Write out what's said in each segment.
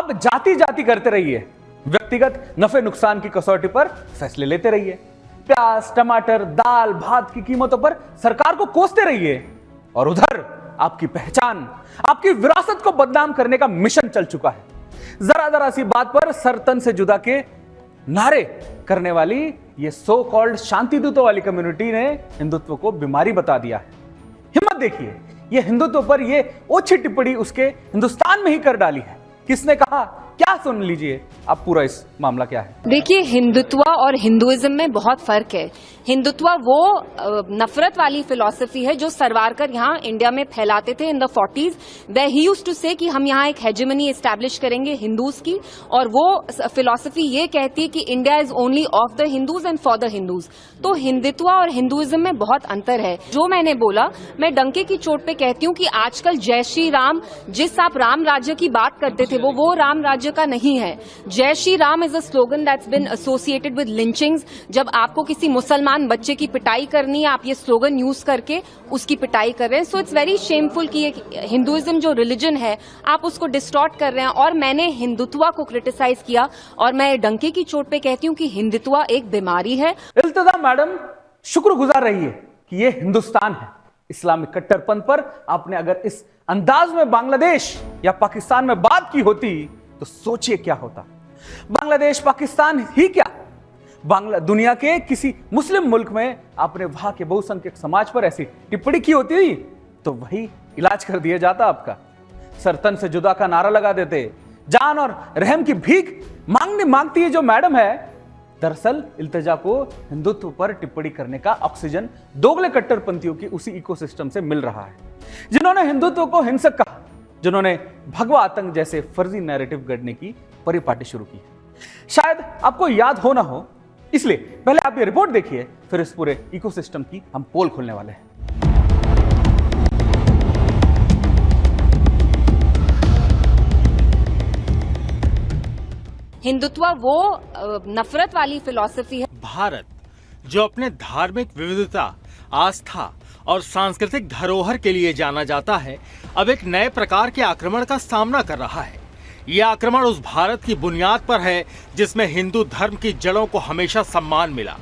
आप जाति जाति करते रहिए, व्यक्तिगत नफे नुकसान की कसौटी पर फैसले लेते रहिए, प्याज टमाटर दाल भात की कीमतों पर सरकार को कोसते रहिए, और उधर आपकी पहचान, आपकी विरासत को बदनाम करने का मिशन चल चुका है। जरा जरा सी बात पर सर तन से जुदा के नारे करने वाली ये सो कॉल्ड शांति दूतों वाली कम्युनिटी ने हिंदुत्व को बीमारी बता दिया है। हिम्मत देखिए, ये हिंदुत्व पर ये ओछी टिप्पणी उसके हिंदुस्तान में ही कर डाली है। किसने कहा, क्या सुन लीजिए आप पूरा इस मामला क्या है। देखिए, हिंदुत्व और हिंदुइज्म में बहुत फर्क है। हिंदुत्व वो नफरत वाली फिलॉसफी है जो सरवारकर यहाँ इंडिया में फैलाते थे in the 40s। Where he used to say कि हम यहाँ एक हेजेमनी एस्टैब्लिश करेंगे हिंदूज की, और वो फिलॉसफी ये कहती है कि India is only of the Hindus and for the Hindus. तो हिंदुत्व और हिंदुइज्म में बहुत अंतर है। जो मैंने बोला, मैं डंके की चोट पे कहती हूँ कि आजकल जय श्री राम, जिस आप राम राज्य की बात करते थे, वो राम राज्य का नहीं है। जय Shri Ram is a slogan that's bin associated with lynchings. जब आपको किसी मुसलमान बच्चे की पिटाई करनी है, आप ये स्लोगन यूज करके उसकी पिटाई कर रहे हैं। सो इट्स वेरी शेमफुल कि हिंदुइज्म जो रिलीजन है आप उसको डिस्टॉर्ट कर रहे हैं। और मैंने हिंदुत्व को क्रिटिसाइज किया, और मैं डंके की चोट पे कहती हूँ कि हिंदुत्व एक बीमारी है। इल्तिजा मैडम शुक्रगुजार रहिए कि ये हिंदुस्तान है। इस्लामिक कट्टरपंथ पर आपने अगर इस अंदाज में बांग्लादेश या पाकिस्तान में बात की होती तो सोचिए क्या होता। बांग्लादेश पाकिस्तान ही क्या, दुनिया के किसी मुस्लिम मुल्क में आपने वहां के बहुसंख्यक समाज पर ऐसी टिप्पणी की होती तो वही इलाज कर दिया जाता आपका। सरतन से जुदा का नारा लगा देते, जान और रहम की भीख मांगती है जो मैडम है। दरअसल इल्तिजा को हिंदुत्व पर टिप्पणी करने का ऑक्सीजन दोगले कट्टरपंथियों की उसी इकोसिस्टम से मिल रहा है, जिन्होंने हिंदुत्व को हिंसक कहा, जिन्होंने भगवा आतंक जैसे फर्जी नैरेटिव गढ़ने की परिपाटी शुरू की। शायद आपको याद हो ना हो, इसलिए पहले आप ये रिपोर्ट देखिए, फिर इस पूरे इकोसिस्टम की हम पोल खोलने वाले हैं। हिंदुत्व वो नफरत वाली फिलॉसफी है। भारत जो अपने धार्मिक विविधता, आस्था और सांस्कृतिक धरोहर के लिए जाना जाता है, अब एक नए प्रकार के आक्रमण का सामना कर रहा है। यह आक्रमण उस भारत की बुनियाद पर है जिसमें हिंदू धर्म की जड़ों को हमेशा सम्मान मिला।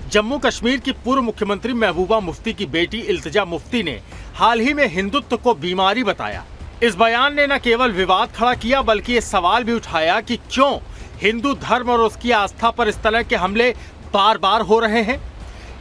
जम्मू कश्मीर की पूर्व मुख्यमंत्री महबूबा मुफ्ती की बेटी इल्तिजा मुफ्ती ने हाल ही में हिंदुत्व को बीमारी बताया। इस बयान ने न केवल विवाद खड़ा किया, बल्कि ये सवाल भी उठाया कि क्यों हिंदू धर्म और उसकी आस्था पर इस तरह के हमले बार बार हो रहे हैं।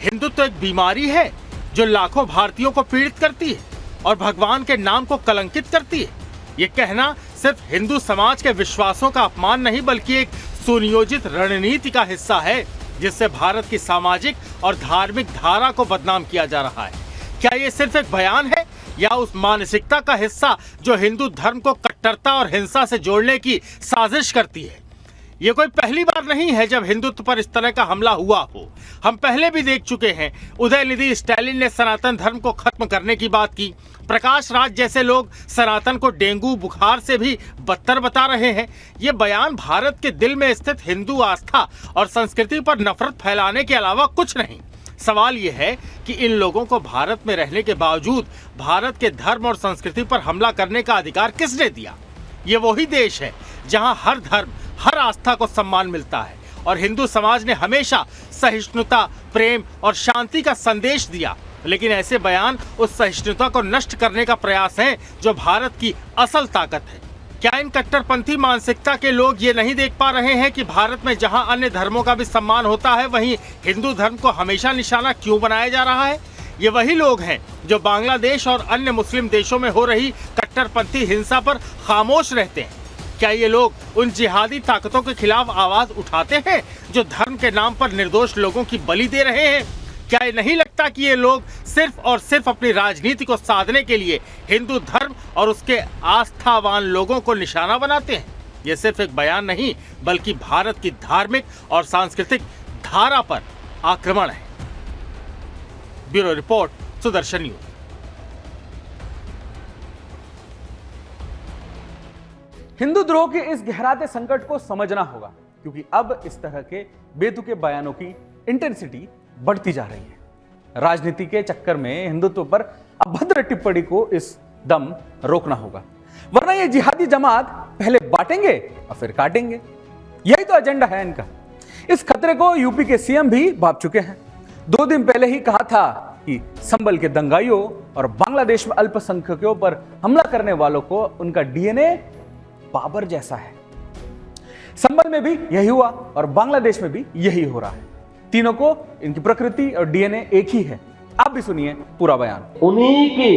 हिंदुत्व एक बीमारी है जो लाखों भारतीयों को पीड़ित करती है और भगवान के नाम को कलंकित करती है। ये कहना सिर्फ हिंदू समाज के विश्वासों का अपमान नहीं, बल्कि एक सुनियोजित रणनीति का हिस्सा है जिससे भारत की सामाजिक और धार्मिक धारा को बदनाम किया जा रहा है। क्या ये सिर्फ एक बयान है या उस मानसिकता का हिस्सा जो हिंदू धर्म को कट्टरता और हिंसा से जोड़ने की साजिश करती है? ये कोई पहली बार नहीं है जब हिंदुत्व पर इस तरह का हमला हुआ हो। हम पहले भी देख चुके हैं। उदयनिधि स्टालिन ने सनातन धर्म को खत्म करने की बात की। प्रकाश राज जैसे लोग सनातन को डेंगू बुखार से भी बदतर बता रहे हैं। ये बयान भारत के दिल में स्थित हिंदू आस्था और संस्कृति पर नफरत फैलाने के अलावा कुछ नहीं। सवाल ये है कि इन लोगों को भारत में रहने के बावजूद भारत के धर्म और संस्कृति पर हमला करने का अधिकार किसने दिया? ये वही देश है जहां हर धर्म, हर आस्था को सम्मान मिलता है और हिंदू समाज ने हमेशा सहिष्णुता, प्रेम और शांति का संदेश दिया। लेकिन ऐसे बयान उस सहिष्णुता को नष्ट करने का प्रयास है जो भारत की असल ताकत है। क्या इन कट्टरपंथी मानसिकता के लोग ये नहीं देख पा रहे हैं कि भारत में जहां अन्य धर्मों का भी सम्मान होता है, वहीं हिंदू धर्म को हमेशा निशाना क्यों बनाया जा रहा है? ये वही लोग हैं जो बांग्लादेश और अन्य मुस्लिम देशों में हो रही कट्टरपंथी हिंसा पर खामोश रहते हैं। क्या ये लोग उन जिहादी ताकतों के खिलाफ आवाज उठाते हैं जो धर्म के नाम पर निर्दोष लोगों की बलि दे रहे हैं? क्या ये नहीं लगता कि ये लोग सिर्फ और सिर्फ अपनी राजनीति को साधने के लिए हिंदू धर्म और उसके आस्थावान लोगों को निशाना बनाते हैं? ये सिर्फ एक बयान नहीं, बल्कि भारत की धार्मिक और सांस्कृतिक धारा पर आक्रमण है। Bureau report, Sudarshan news. Hindu द्रोह के इस गहराते संकट को समझना होगा, क्योंकि अब इस तरह के बेतुके बयानों की इंटेंसिटी बढ़ती जा रही है। राजनीति के चक्कर में हिंदुत्व पर अभद्र टिप्पणी को इस दम रोकना होगा। वरना ये जिहादी जमात पहले बांटेंगे और फिर काटेंगे। यही तो एजेंडा है इनका। इस खतरे को यूपी के सीएम भी भाप चुके हैं। 2 दिन पहले ही कहा था कि संभल के दंगाइयों और बांग्लादेश में अल्पसंख्यकों पर हमला करने वालों को उनका डीएनए बाबर जैसा है। संभल में भी यही हुआ और बांग्लादेश में भी यही हो रहा है। तीनों को इनकी प्रकृति और डीएनए एक ही है। आप भी सुनिए पूरा बयान। उन्हीं की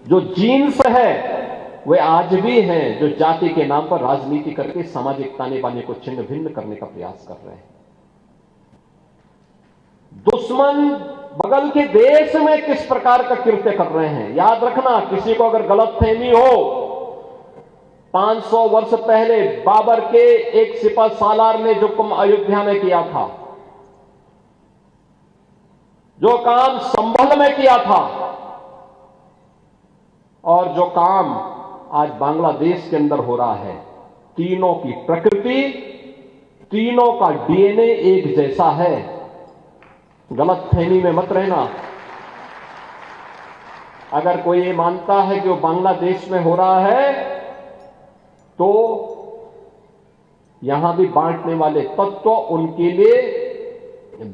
जो जीन्स है वे आज भी हैं जो जाति के नाम पर राजनीति करके सामाजिक ताने बाने को छिन्न भिन्न करने का प्रयास कर रहे हैं। दुश्मन बगल के देश में किस प्रकार का कृत्य कर रहे हैं, याद रखना। किसी को अगर गलतफहमी हो, 500 वर्ष पहले बाबर के एक सिपह सालार ने जो काम अयोध्या में किया था, जो काम संभल में किया था, और जो काम आज बांग्लादेश के अंदर हो रहा है, तीनों की प्रकृति, तीनों का डीएनए एक जैसा है। गलतफहमी में मत रहना। अगर कोई ये मानता है कि वो बांग्लादेश में हो रहा है, तो यहां भी बांटने वाले तत्व उनके लिए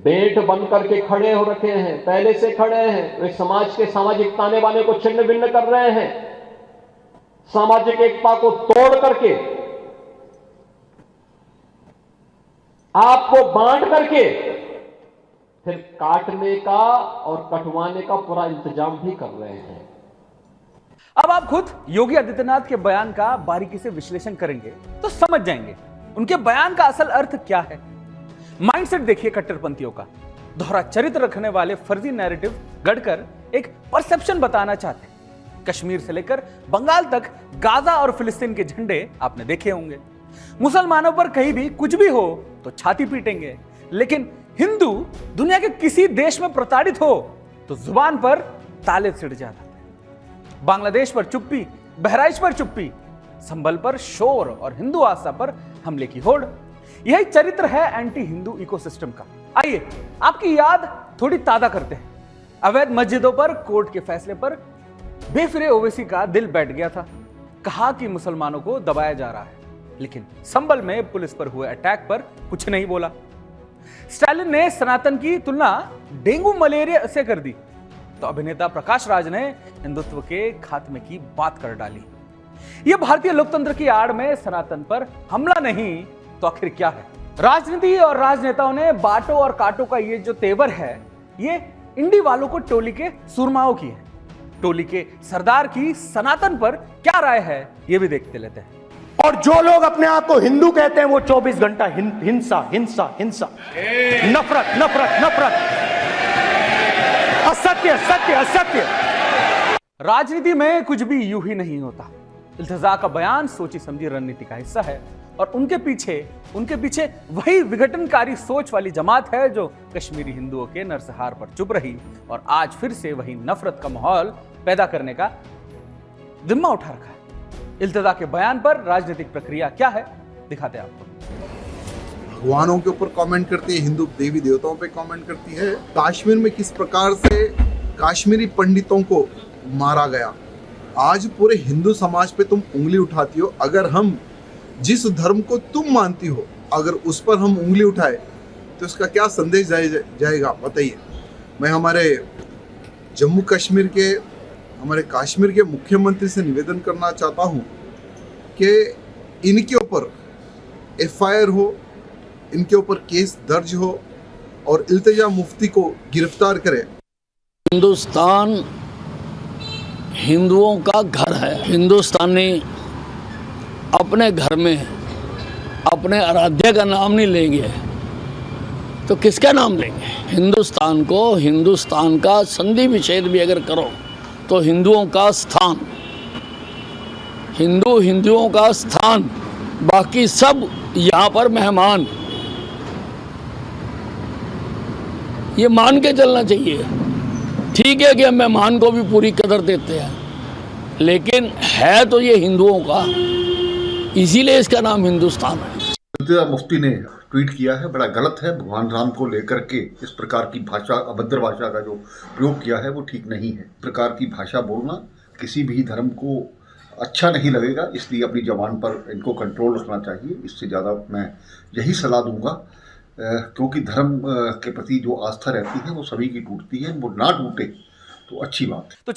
बेट बन करके खड़े हो रखे हैं, पहले से खड़े हैं। वे समाज के सामाजिक ताने बाने को छिन्न भिन्न कर रहे हैं, सामाजिक एकता को तोड़ करके, आपको बांट करके फिर काटने का और कटवाने का पूरा इंतजाम भी कर रहे हैं। अब आप खुद योगी आदित्यनाथ के बयान का बारीकी से विश्लेषण करेंगे तो समझ जाएंगे उनके बयान का असल अर्थ क्या है। माइंडसेट देखिए कट्टरपंथियों का। दोहरा चरित्र रखने वाले फर्जी नैरेटिव गढ़कर एक परसेप्शन बताना चाहते हैं। कश्मीर से लेकर बंगाल तक गाजा और फिलिस्तीन के झंडे आपने देखे होंगे। मुसलमानों पर कहीं भी कुछ भी हो तो छाती पीटेंगे, लेकिन हिंदू दुनिया के किसी देश में प्रताड़ित हो तो जुबान पर ताले सिड़ जाता है। बांग्लादेश पर चुप्पी, बहराइच पर चुप्पी, संभल पर शोर और हिंदू आस्था पर हमले की होड़। यही चरित्र है एंटी हिंदू इकोसिस्टम का। आइए आपकी याद थोड़ी ताजा करते हैं। अवैध मस्जिदों पर कोर्ट के फैसले पर बेफिरे ओवैसी का दिल बैठ गया था। कहा कि मुसलमानों को दबाया जा रहा है, लेकिन संभल में पुलिस पर हुए अटैक पर कुछ नहीं बोला। स्टालिन ने सनातन की तुलना डेंगू मलेरिया से कर दी तो अभिनेता प्रकाश राज ने हिंदुत्व के खात्मे की बात कर डाली। यह भारतीय लोकतंत्र की आड़ में सनातन पर हमला नहीं तो आखिर क्या है? राजनीति और राजनेताओं ने बांटो और काटो का ये जो तेवर है, ये इंडी वालों को टोली के सुरमाओं की है। टोली के सरदार की सनातन पर क्या राय है, ये भी देखते लेते हैं। और जो लोग अपने आप को हिंदू कहते हैं वो 24 घंटा हिंसा हिंसा हिंसा, नफरत नफरत नफरत, असत्य सत्य असत्य। राजनीति में कुछ भी यूं ही नहीं होता। इल्तिजा का बयान सोची समझी रणनीति का हिस्सा है और उनके पीछे वही विघटनकारी सोच वाली जमात है जो कश्मीरी हिंदुओं के नरसंहार पर चुप रही और आज फिर से वही नफरत का माहौल पैदा करने का जिम्मा उठा रखा है। इल्तिजा के बयान पर राजनीतिक प्रक्रिया क्या है, दिखाते हैं आपको। भगवानों के ऊपर कमेंट करती है, हिंदू देवी देवताओं पे कमेंट करती है। कश्मीर में किस प्रकार से कश्मीरी पंडितों को मारा गया, आज पूरे हिंदू समाज पे तुम उंगली उठाती हो। अगर हम जिस धर्म को तुम मानती हो, अगर उस पर हम उंगली उठाए तो उसका क्या संदेश जाएगा बताइए। मैं हमारे जम्मू कश्मीर के, हमारे कश्मीर के मुख्यमंत्री से निवेदन करना चाहता हूं कि इनके ऊपर एफआईआर हो, इनके ऊपर केस दर्ज हो और इल्तिजा मुफ्ती को गिरफ्तार करे। हिंदुस्तान हिंदुओं का घर है। हिंदुस्तानी अपने घर में अपने आराध्य का नाम नहीं लेंगे तो किसका नाम लेंगे? हिंदुस्तान को, हिंदुस्तान का संधि विच्छेद भी अगर करो तो हिंदुओं का स्थान, हिंदुओं का स्थान, बाकी सब यहाँ पर मेहमान। ये मान के चलना चाहिए। ठीक है कि हम मेहमान को भी पूरी कदर देते हैं, लेकिन है तो ये हिंदुओं का, इसीलिए इसका नाम हिंदुस्तान है। इल्तिजा मुफ्ती ने ट्वीट किया है, बड़ा गलत है। भगवान राम को लेकर के इस प्रकार की भाषा, अभद्र भाषा का जो प्रयोग किया है वो ठीक नहीं है। इस प्रकार की भाषा बोलना किसी भी धर्म को अच्छा नहीं लगेगा, इसलिए अपनी जबान पर इनको कंट्रोल रखना चाहिए। इससे ज़्यादा मैं यही सलाह दूंगा, क्योंकि धर्म के प्रति जो आस्था रहती है वो सभी की टूटती है, वो ना टूटे तो अच्छी बात है।